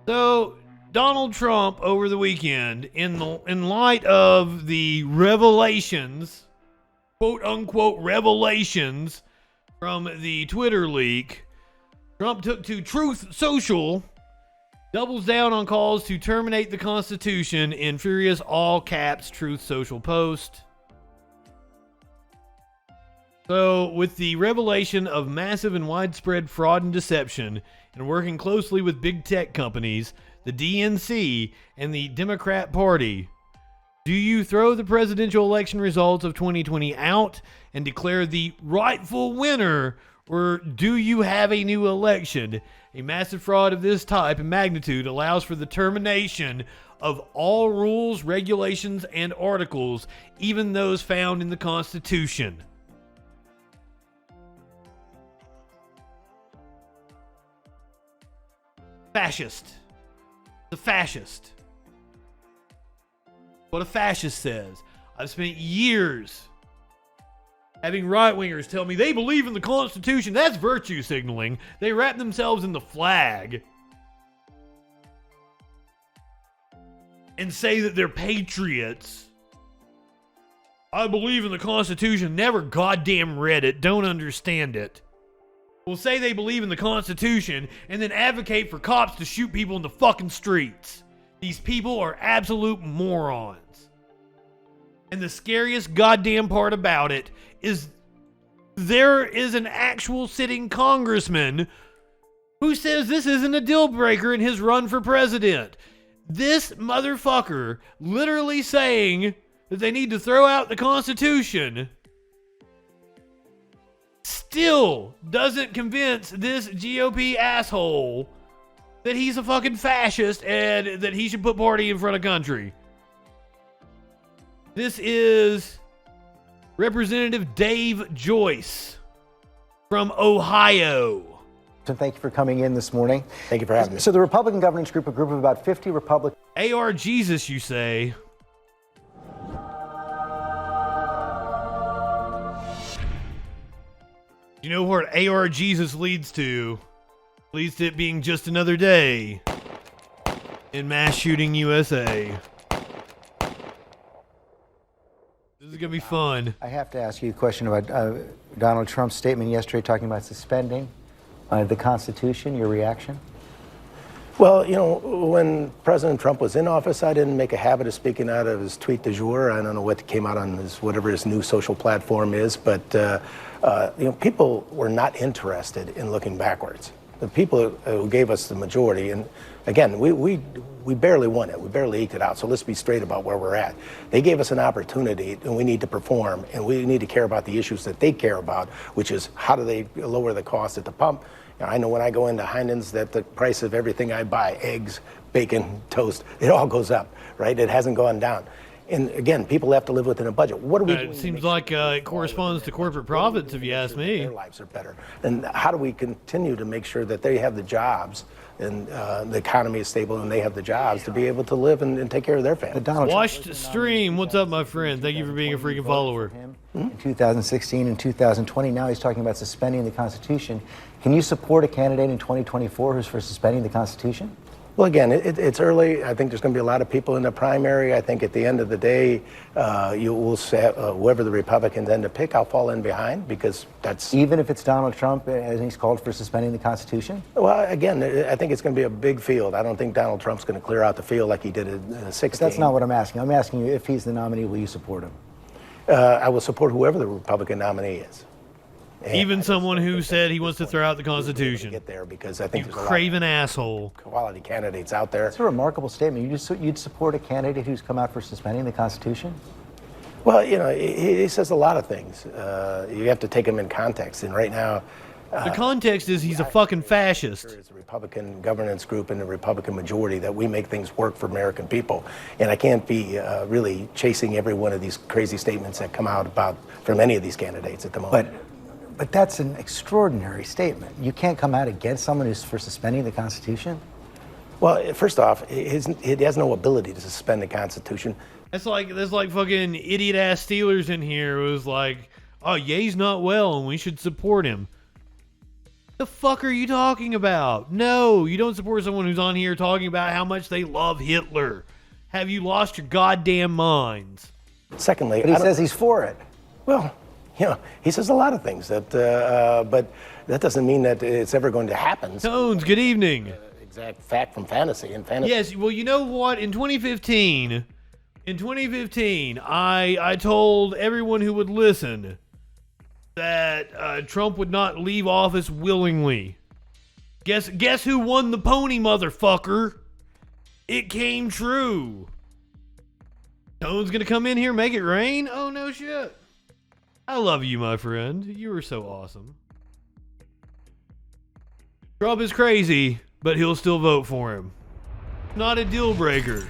So Donald Trump over the weekend, in light of the revelations, quote unquote revelations from the Twitter leak, Trump took to Truth Social, doubles down on calls to terminate the Constitution in furious all caps Truth Social post. So, with the revelation of massive and widespread fraud and deception, and working closely with big tech companies, the DNC, and the Democrat Party, do you throw the presidential election results of 2020 out and declare the rightful winner, or do you have a new election? A massive fraud of this type and magnitude allows for the termination of all rules, regulations, and articles, even those found in the Constitution. Fascist. The fascist. What a fascist says. I've spent years having right-wingers tell me they believe in the Constitution. That's virtue signaling. They wrap themselves in the flag and say that they're patriots. I believe in the Constitution. Never goddamn read it. Don't understand it. Will say they believe in the Constitution and then advocate for cops to shoot people in the fucking streets. These people are absolute morons. And the scariest goddamn part about it is there is an actual sitting congressman who says this isn't a deal breaker in his run for president. This motherfucker literally saying that they need to throw out the Constitution still doesn't convince this GOP asshole that he's a fucking fascist and that he should put party in front of country. This is Representative Dave Joyce from Ohio. So thank you for coming in this morning. Thank you for having me. So the Republican governance group, a group of about 50 Republicans. AR Jesus, you say? You know what AR Jesus leads to? Leads to it being just another day in mass shooting USA. This is going to be fun. I have to ask you a question about Donald Trump's statement yesterday talking about suspending the Constitution. Your reaction? Well, you know, when President Trump was in office, I didn't make a habit of speaking out of his tweet du jour. I don't know what came out on his, whatever his new social platform is, but, you know, people were not interested in looking backwards. The people who gave us the majority, and again, we barely won it. We barely eked it out. So let's be straight about where we're at. They gave us an opportunity, and we need to perform, and we need to care about the issues that they care about, which is how do they lower the cost at the pump. I know when I go into Heinen's that the price of everything I buy, eggs, bacon, toast, it all goes up, right? It hasn't gone down. And again, people have to live within a budget. What are we doing? It seems like it corresponds to corporate profits, if you ask me. Their lives are better. And how do we continue to make sure that they have the jobs and the economy is stable and they have the jobs to be able to live and take care of their family? Watched stream. What's up, my friend? Thank you for being a freaking follower. In 2016 and 2020, now he's talking about suspending the Constitution. Can you support a candidate in 2024 who's for suspending the Constitution? Well, again, it's early. I think there's going to be a lot of people in the primary. I think at the end of the day, you will say whoever the Republicans end up pick, I'll fall in behind because that's... Even if it's Donald Trump and he's called for suspending the Constitution? Well, again, I think it's going to be a big field. I don't think Donald Trump's going to clear out the field like he did in 2016. But that's not what I'm asking. I'm asking you if he's the nominee, will you support him? I will support whoever the Republican nominee is. And even someone who said he wants to throw out the Constitution. Get there because I think you there's craven asshole. Quality candidates out there. It's a remarkable statement. You'd support a candidate who's come out for suspending the Constitution? Well, you know, he says a lot of things. You have to take him in context. And right now, the context is he's a fucking fascist. It's a Republican governance group and a Republican majority that we make things work for American people. And I can't be really chasing every one of these crazy statements that come out from any of these candidates at the moment. But that's an extraordinary statement. You can't come out against someone who's for suspending the Constitution? Well, first off, he has no ability to suspend the Constitution. That's like fucking idiot ass Steelers in here who was like, oh, Ye's not well and we should support him. The fuck are you talking about? No, you don't support someone who's on here talking about how much they love Hitler. Have you lost your goddamn minds? Secondly, But he says he's for it. well, you know, he says a lot of things that, but that doesn't mean that it's ever going to happen. Tones, good evening. Exact fact from fantasy and fantasy. Yes, well, you know what? In 2015, I told everyone who would listen that Trump would not leave office willingly. Guess who won the pony, motherfucker? It came true. Tone's gonna come in here, make it rain? Oh, no shit. I love you, my friend. You are so awesome. Trump is crazy, but he'll still vote for him. Not a deal breaker.